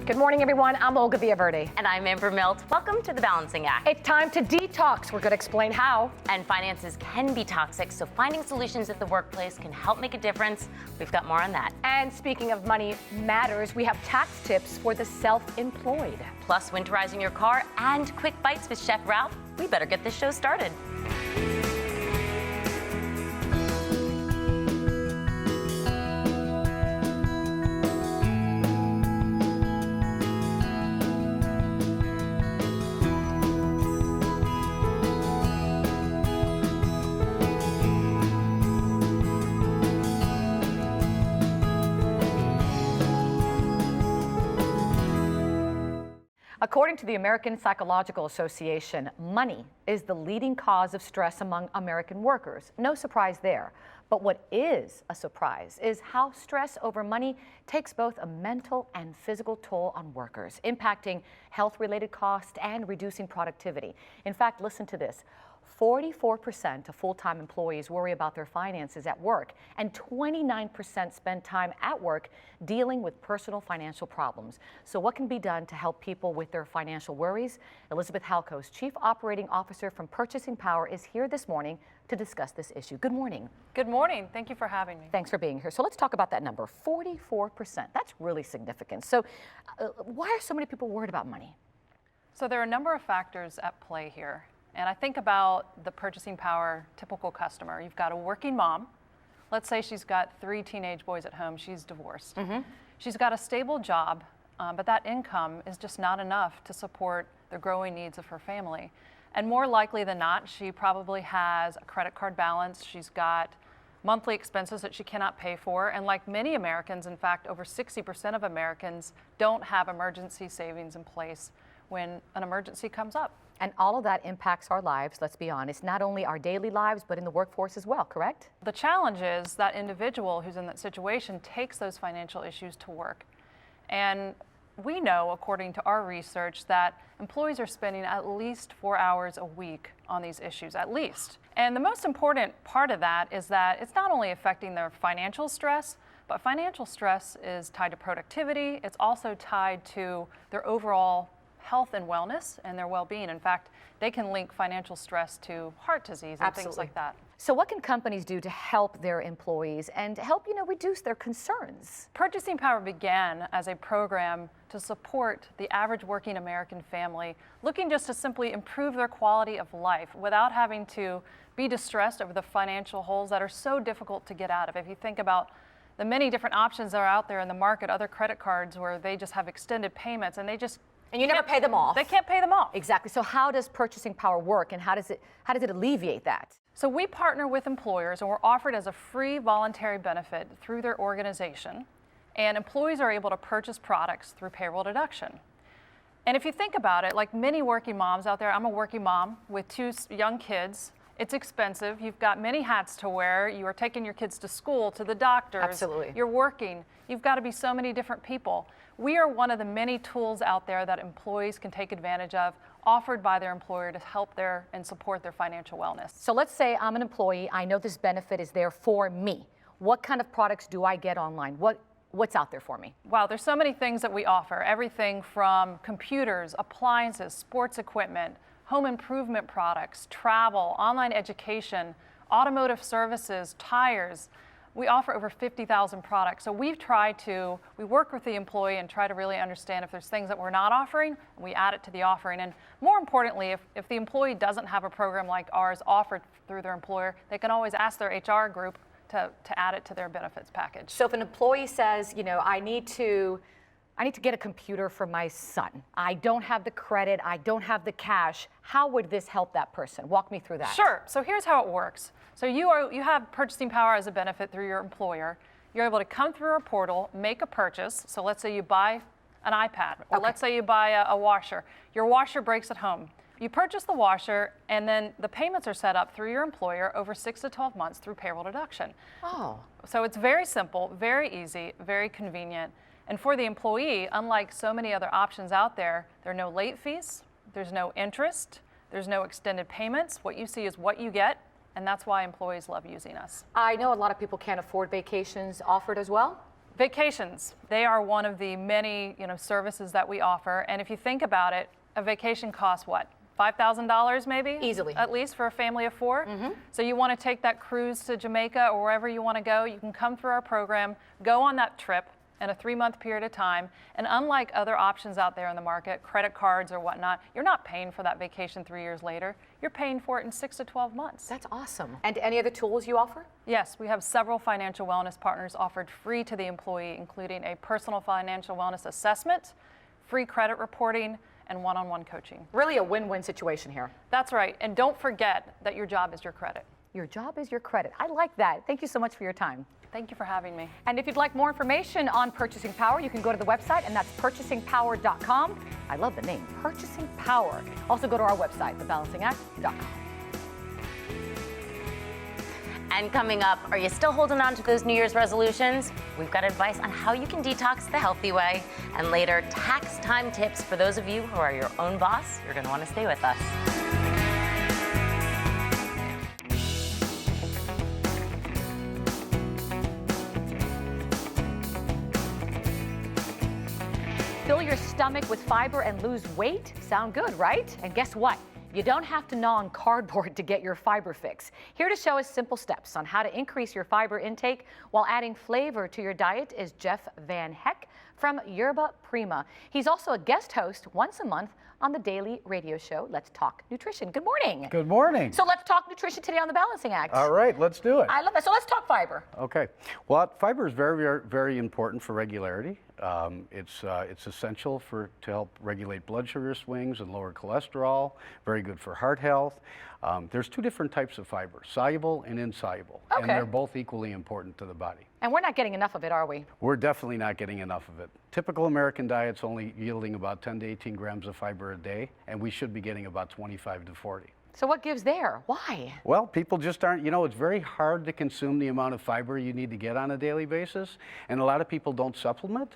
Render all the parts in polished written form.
Good morning, everyone. I'm Olga Villaverde. And I'm Amber Milt. Welcome to The Balancing Act. It's time to detox. We're going to explain how. And finances can be toxic, so finding solutions at the workplace can help make a difference. We've got more on that. And speaking of money matters, we have tax tips for the self-employed. Plus, winterizing your car and quick bites with Chef Ralph. We better get this show started. According to the American Psychological Association, money is the leading cause of stress among American workers. No surprise there. But what is a surprise is how stress over money takes both a mental and physical toll on workers, impacting health-related costs and reducing productivity. In fact, listen to this. 44% of full-time employees worry about their finances at work, and 29% spend time at work dealing with personal financial problems. So what can be done to help people with their financial worries? Elizabeth Halkos, Chief Operating Officer from Purchasing Power, is here this morning to discuss this issue. Good morning. Good morning. Thank you for having me. Thanks for being here. So let's talk about that number, 44%. That's really significant. So why are so many people worried about money? So there are a number of factors at play here. And I think about the Purchasing Power typical customer. You've got a working mom. Let's say she's got 3 teenage boys at home. She's divorced. She's got a stable job, but that income is just not enough to support the growing needs of her family. And more likely than not, she probably has a credit card balance. She's got monthly expenses that she cannot pay for. And like many Americans, in fact, over 60% of Americans don't have emergency savings in place when an emergency comes up. And all of that impacts our lives, let's be honest, not only our daily lives, but in the workforce as well, correct? The challenge is that individual who's in that situation takes those financial issues to work. And we know, according to our research, that employees are spending at least 4 hours a week on these issues, at least. And the most important part of that is that it's not only affecting their financial stress, but financial stress is tied to productivity. It's also tied to their overall health and wellness and their well-being. In fact, they can link financial stress to heart disease and things like that. So what can companies do to help their employees and help, reduce their concerns? Purchasing Power began as a program to support the average working American family, looking just to simply improve their quality of life without having to be distressed over the financial holes that are so difficult to get out of. If you think about the many different options that are out there in the market, other credit cards where they just have extended payments and and you never pay them off. They can't pay them off. Exactly. So how does Purchasing Power work, and how does it alleviate that? So we partner with employers, and we're offered as a free voluntary benefit through their organization. And employees are able to purchase products through payroll deduction. And if you think about it, like many working moms out there, I'm a working mom with 2 young kids. It's expensive. You've got many hats to wear. You are taking your kids to school, to the doctors. Absolutely. You're working. You've got to be so many different people. We are one of the many tools out there that employees can take advantage of, offered by their employer to help and support their financial wellness. So let's say I'm an employee. I know this benefit is there for me. What kind of products do I get online? What's out there for me? Wow, there's so many things that we offer. Everything from computers, appliances, sports equipment, home improvement products, travel, online education, automotive services, tires. We offer over 50,000 products. So we work with the employee and try to really understand if there's things that we're not offering, we add it to the offering. And more importantly, if the employee doesn't have a program like ours offered through their employer, they can always ask their HR group to add it to their benefits package. So if an employee says, I need to get a computer for my son. I don't have the credit, I don't have the cash. How would this help that person? Walk me through that. Sure. So here's how it works. So you have Purchasing Power as a benefit through your employer. You're able to come through our portal, make a purchase. So let's say you buy an iPad, or let's say you buy a washer. Your washer breaks at home. You purchase the washer, and then the payments are set up through your employer over 6 to 12 months through payroll deduction. Oh. So it's very simple, very easy, very convenient. And for the employee, unlike so many other options out there, there are no late fees, there's no interest, there's no extended payments. What you see is what you get, and that's why employees love using us. I know a lot of people can't afford vacations offered as well. Vacations, they are one of the many, services that we offer. And if you think about it, a vacation costs what? $5,000 maybe? Easily. At least for a family of 4. So you want to take that cruise to Jamaica or wherever you want to go, you can come through our program, go on that trip in a 3-month period of time. And unlike other options out there in the market, credit cards or whatnot, you're not paying for that vacation 3 years later. You're paying for it in 6 to 12 months. That's awesome. And any other tools you offer? Yes, we have several financial wellness partners offered free to the employee, including a personal financial wellness assessment, free credit reporting, and one-on-one coaching. Really a win-win situation here. That's right. And don't forget that your job is your credit. Your job is your credit. I like that. Thank you so much for your time. Thank you for having me. And if you'd like more information on Purchasing Power, you can go to the website, and that's purchasingpower.com. I love the name, Purchasing Power. Also go to our website, thebalancingact.com. And coming up, are you still holding on to those New Year's resolutions? We've got advice on how you can detox the healthy way. And later, tax time tips for those of you who are your own boss. You're going to want to stay with us. Fill your stomach with fiber and lose weight? Sound good, right? And guess what? You don't have to gnaw on cardboard to get your fiber fix. Here to show us simple steps on how to increase your fiber intake while adding flavor to your diet is Jeff Van Heck from Yerba Prima. He's also a guest host once a month on the daily radio show, Let's Talk Nutrition. Good morning. Good morning. So let's talk nutrition today on The Balancing Act. All right, let's do it. I love that. So let's talk fiber. Okay. Well, fiber is very, very, very important for regularity. It's essential to help regulate blood sugar swings and lower cholesterol. Very good for heart health. There's 2 different types of fiber, soluble and insoluble. Okay. And they're both equally important to the body. And we're not getting enough of it, are we? We're definitely not getting enough of it. Typical American diet's only yielding about 10 to 18 grams of fiber a day, and we should be getting about 25 to 40. So what gives there? Why? Well, people just aren't, it's very hard to consume the amount of fiber you need to get on a daily basis, and a lot of people don't supplement,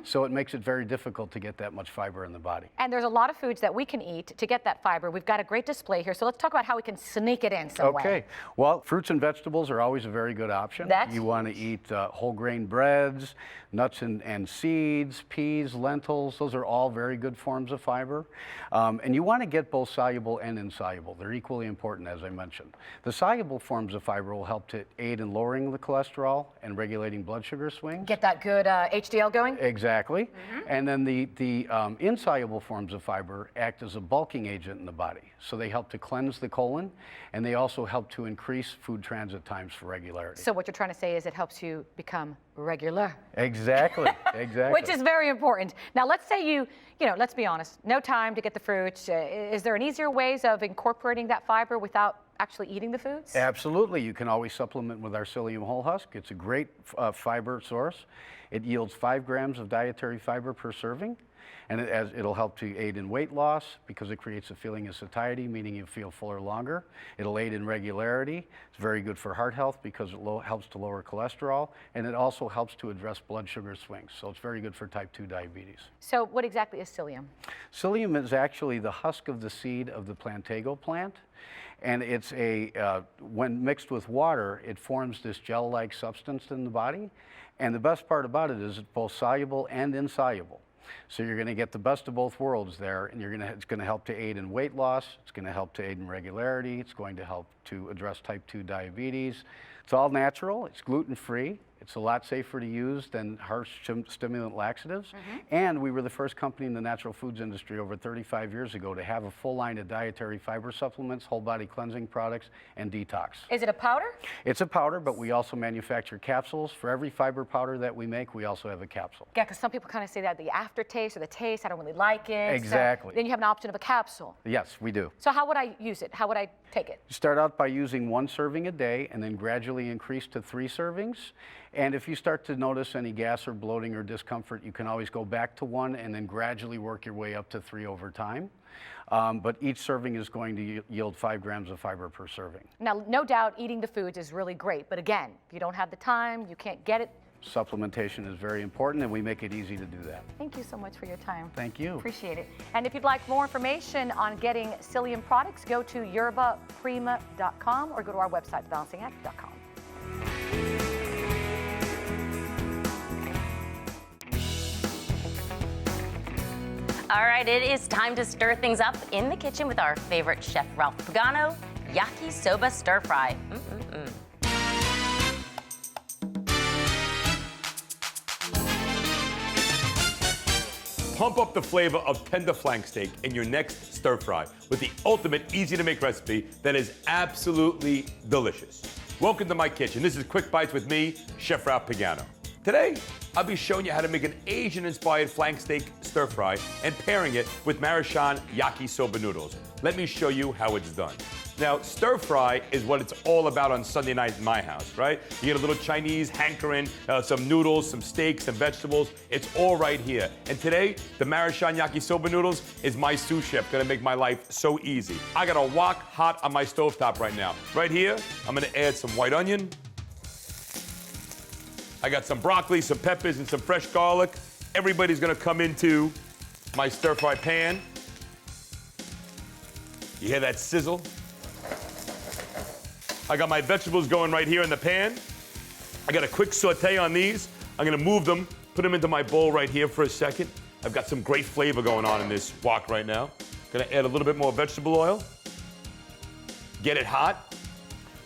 so it makes it very difficult to get that much fiber in the body. And there's a lot of foods that we can eat to get that fiber. We've got a great display here, so let's talk about how we can sneak it in some way. Okay, well, fruits and vegetables are always a very good option. You want to eat whole grain breads, nuts and seeds, peas, lentils. Those are all very good forms of fiber. And you want to get both soluble and insoluble. They're equally important, as I mentioned. The soluble forms of fiber will help to aid in lowering the cholesterol and regulating blood sugar swings. Get that good HDL going? Exactly. And then the insoluble forms of fiber act as a bulking agent in the body. So they help to cleanse the colon, and they also help to increase food transit times for regularity. So what you're trying to say is it helps you become regular. Exactly, exactly. Which is very important. Now let's say let's be honest, no time to get the fruits. Is there an easier ways of incorporating that fiber without actually eating the foods? Absolutely. You can always supplement with our psyllium whole husk. It's a great fiber source. It yields 5 grams of dietary fiber per serving. And it'll help to aid in weight loss because it creates a feeling of satiety, meaning you feel fuller longer. It'll aid in regularity. It's very good for heart health because it helps to lower cholesterol, and it also helps to address blood sugar swings. So it's very good for type 2 diabetes. So what exactly is psyllium? Psyllium is actually the husk of the seed of the plantago plant. And it's when mixed with water, it forms this gel-like substance in the body. And the best part about it is it's both soluble and insoluble. So you're going to get the best of both worlds there, and it's going to help to aid in weight loss, it's going to help to aid in regularity, it's going to help to address type 2 diabetes. It's all natural, it's gluten-free, it's a lot safer to use than harsh stimulant laxatives, and we were the first company in the natural foods industry over 35 years ago to have a full line of dietary fiber supplements, whole body cleansing products, and detox. Is it a powder? It's a powder, but we also manufacture capsules. For every fiber powder that we make, we also have a capsule. Yeah, because some people kind of say that the aftertaste or the taste, I don't really like it. Exactly. So then you have an option of a capsule. Yes, we do. So how would I use it? How would I take it? Start out by using 1 serving a day and then gradually increase to 3 servings. And if you start to notice any gas or bloating or discomfort, you can always go back to 1 and then gradually work your way up to 3 over time. But each serving is going to yield 5 grams of fiber per serving. Now, no doubt eating the foods is really great, but again, if you don't have the time, you can't get it. Supplementation is very important, and we make it easy to do that. Thank you so much for your time. Thank you. Appreciate it. And if you'd like more information on getting psyllium products, go to yerbaprima.com or go to our website, thebalancingact.com. All right, it is time to stir things up in the kitchen with our favorite Chef Ralph Pagano, yakisoba stir fry. Pump up the flavor of tender flank steak in your next stir fry with the ultimate easy to make recipe that is absolutely delicious. Welcome to my kitchen. This is Quick Bites with me, Chef Ralph Pagano. Today, I'll be showing you how to make an Asian-inspired flank steak stir fry and pairing it with Maruchan yakisoba noodles. Let me show you how it's done. Now, stir fry is what it's all about on Sunday night in my house, right? You get a little Chinese hankering, some noodles, some steak, some vegetables. It's all right here. And today, the Maruchan yakisoba noodles is my sous chef, gonna make my life so easy. I got a wok hot on my stovetop right now. Right here, I'm gonna add some white onion. I got some broccoli, some peppers, and some fresh garlic. Everybody's gonna come into my stir fry pan. You hear that sizzle? I got my vegetables going right here in the pan. I got a quick saute on these. I'm gonna move them, put them into my bowl right here for a second. I've got some great flavor going on in this wok right now. Gonna add a little bit more vegetable oil. Get it hot.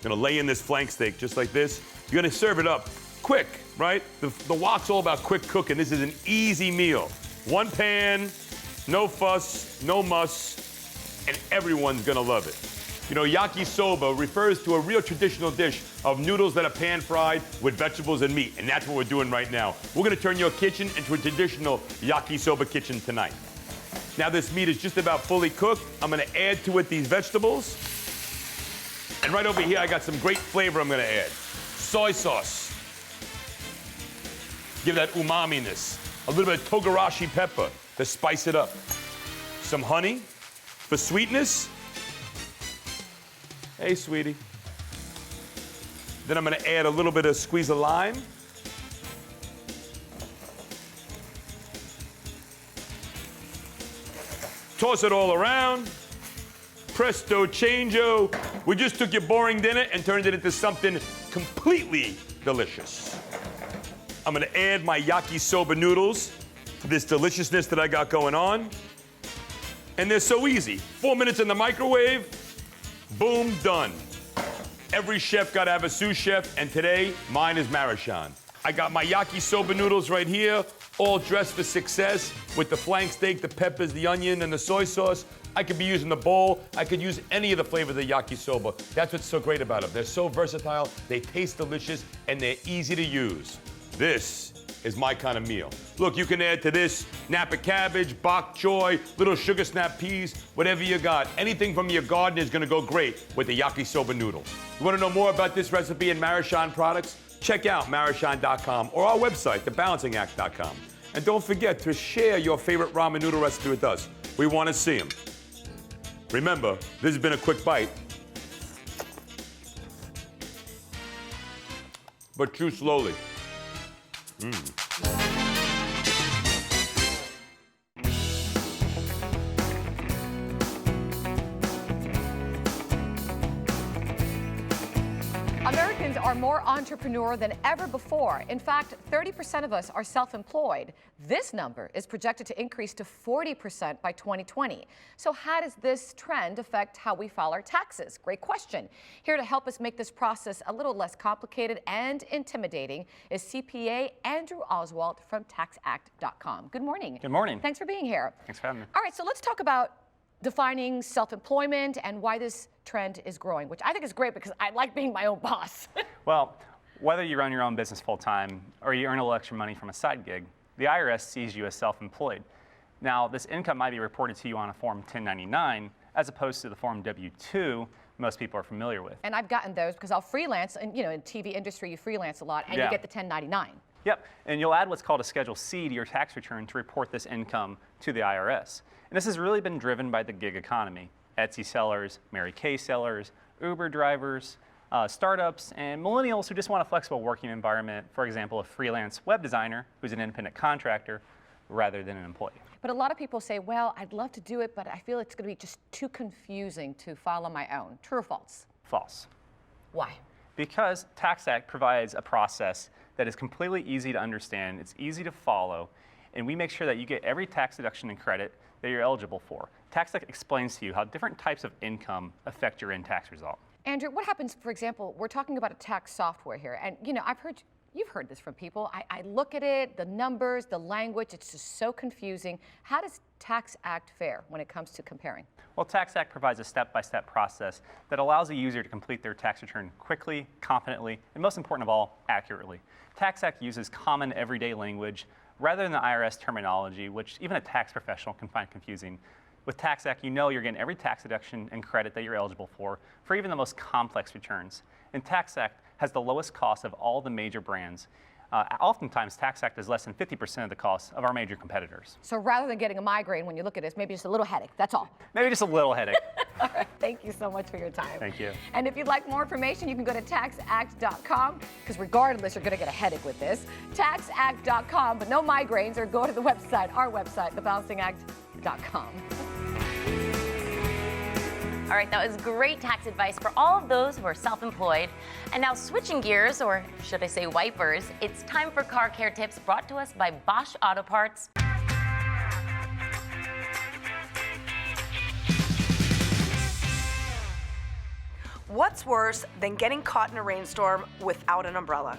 Gonna lay in this flank steak just like this. You're gonna serve it up quick, right? The wok's all about quick cooking. This is an easy meal. One pan, no fuss, no muss, and everyone's gonna love it. You know, yakisoba refers to a real traditional dish of noodles that are pan-fried with vegetables and meat, and that's what we're doing right now. We're gonna turn your kitchen into a traditional yakisoba kitchen tonight. Now this meat is just about fully cooked. I'm gonna add to it these vegetables. And right over here, I got some great flavor I'm gonna add. Soy sauce. Give that umami-ness. A little bit of togarashi pepper to spice it up. Some honey for sweetness. Hey, sweetie. Then I'm gonna add a little bit of squeeze of lime. Toss it all around. Presto changeo. We just took your boring dinner and turned it into something completely delicious. I'm gonna add my yakisoba noodles to this deliciousness that I got going on. And they're so easy. 4 minutes in the microwave. Boom, done. Every chef got to have a sous chef, and today, mine is Maruchan. I got my yakisoba noodles right here, all dressed for success with the flank steak, the peppers, the onion, and the soy sauce. I could be using the bowl. I could use any of the flavor of the yakisoba. That's what's so great about them. They're so versatile, they taste delicious, and they're easy to use. This is my kind of meal. Look, you can add to this Napa cabbage, bok choy, little sugar snap peas, whatever you got. Anything from your garden is gonna go great with the yakisoba noodle. You wanna know more about this recipe and Maruchan products? Check out Maruchan.com or our website, thebalancingact.com. And don't forget to share your favorite ramen noodle recipe with us. We wanna see them. Remember, this has been a Quick Bite. But chew slowly. Americans are more entrepreneur than ever before. In fact, 30% of us are self-employed. This number is projected to increase to 40% by 2020. So how does this trend affect how we file our taxes? Great question. Here to help us make this process a little less complicated and intimidating is CPA Andrew Oswald from TaxAct.com. Good morning. Good morning. Thanks for being here. Thanks for having me. All right, so let's talk about defining self-employment and why this trend is growing, which I think is great because I like being my own boss. Well, whether you run your own business full-time or you earn a little extra money from a side gig, the IRS sees you as self-employed. Now, this income might be reported to you on a Form 1099 as opposed to the Form W-2 most people are familiar with. And I've gotten those because I'll freelance, and you know, in TV industry, you freelance a lot, and you get the 1099. Yep, and you'll add what's called a Schedule C to your tax return to report this income to the IRS. And this has really been driven by the gig economy. Etsy sellers, Mary Kay sellers, Uber drivers, startups, and millennials who just want a flexible working environment. For example, a freelance web designer who's an independent contractor rather than an employee. But a lot of people say, well, I'd love to do it, but I feel it's going to be just too confusing to file on my own. True or false? False. Why? Because TaxAct provides a process that is completely easy to understand, it's easy to follow, and we make sure that you get every tax deduction and credit that you're eligible for. TaxAct explains to you how different types of income affect your in-tax result. Andrew, what happens, for example, we're talking about a tax software here, and you've heard this from people. I look at it, the numbers, the language, it's just so confusing. How does TaxAct fare when it comes to comparing? Well, TaxAct provides a step-by-step process that allows a user to complete their tax return quickly, confidently, and most important of all, accurately. TaxAct uses common everyday language rather than the IRS terminology, which even a tax professional can find confusing. With TaxAct, you know you're getting every tax deduction and credit that you're eligible for even the most complex returns. And TaxAct has the lowest cost of all the major brands. Oftentimes, TaxAct is less than 50% of the cost of our major competitors. So rather than getting a migraine when you look at this, maybe just a little headache, that's all. Maybe just a little headache. All right, thank you so much for your time. Thank you. And if you'd like more information, you can go to taxact.com, because regardless, you're going to get a headache with this. Taxact.com, but no migraines, or go to the website, our website, thebalancingact.com. All right, that was great tax advice for all of those who are self-employed. And now switching gears, or should I say wipers, it's time for car care tips brought to us by Bosch Auto Parts. What's worse than getting caught in a rainstorm without an umbrella?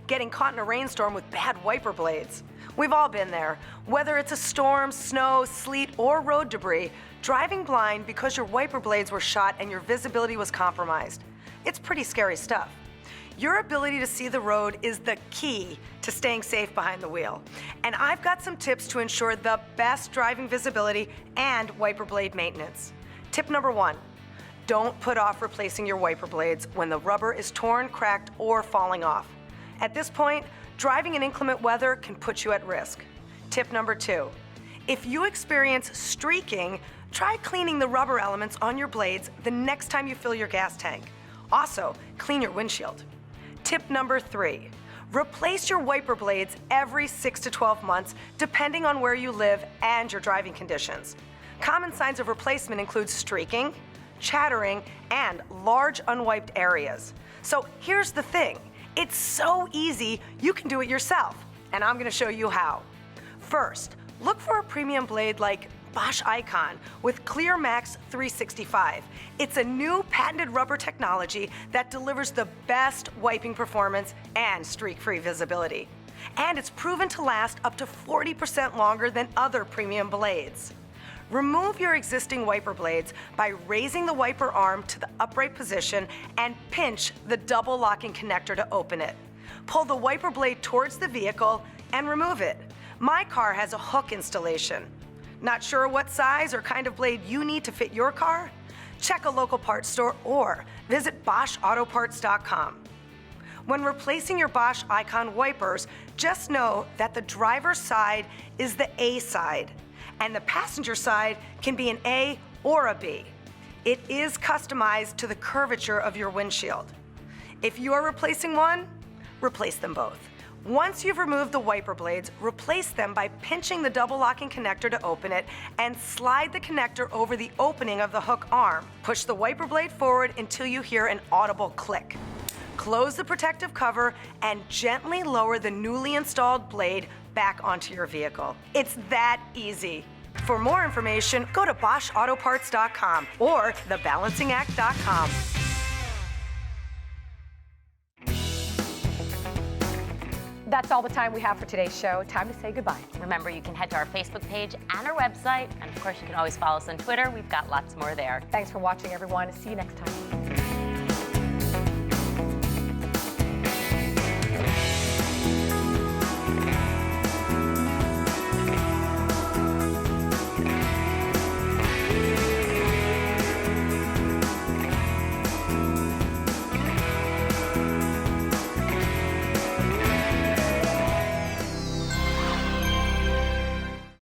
Getting caught in a rainstorm with bad wiper blades. We've all been there. Whether it's a storm, snow, sleet, or road debris, driving blind because your wiper blades were shot and your visibility was compromised. It's pretty scary stuff. Your ability to see the road is the key to staying safe behind the wheel. And I've got some tips to ensure the best driving visibility and wiper blade maintenance. Tip number 1. Don't put off replacing your wiper blades when the rubber is torn, cracked, or falling off. At this point, driving in inclement weather can put you at risk. Tip number 2. If you experience streaking, try cleaning the rubber elements on your blades the next time you fill your gas tank. Also, clean your windshield. Tip number 3. Replace your wiper blades every 6 to 12 months, depending on where you live and your driving conditions. Common signs of replacement include streaking, chattering, and large unwiped areas. So here's the thing. It's so easy, you can do it yourself, and I'm gonna show you how. First, look for a premium blade like Bosch Icon with Clear Max 365. It's a new patented rubber technology that delivers the best wiping performance and streak-free visibility. And it's proven to last up to 40% longer than other premium blades. Remove your existing wiper blades by raising the wiper arm to the upright position and pinch the double locking connector to open it. Pull the wiper blade towards the vehicle and remove it. My car has a hook installation. Not sure what size or kind of blade you need to fit your car? Check a local parts store or visit BoschAutoparts.com. When replacing your Bosch Icon wipers, just know that the driver's side is the A side, and the passenger side can be an A or a B. It is customized to the curvature of your windshield. If you are replacing one, replace them both. Once you've removed the wiper blades, replace them by pinching the double locking connector to open it and slide the connector over the opening of the hook arm. Push the wiper blade forward until you hear an audible click. Close the protective cover and gently lower the newly installed blade back onto your vehicle. It's that easy. For more information, go to BoschAutoparts.com or TheBalancingAct.com. That's all the time we have for today's show. Time to say goodbye. Remember, you can head to our Facebook page and our website. And of course, you can always follow us on Twitter. We've got lots more there. Thanks for watching, everyone. See you next time.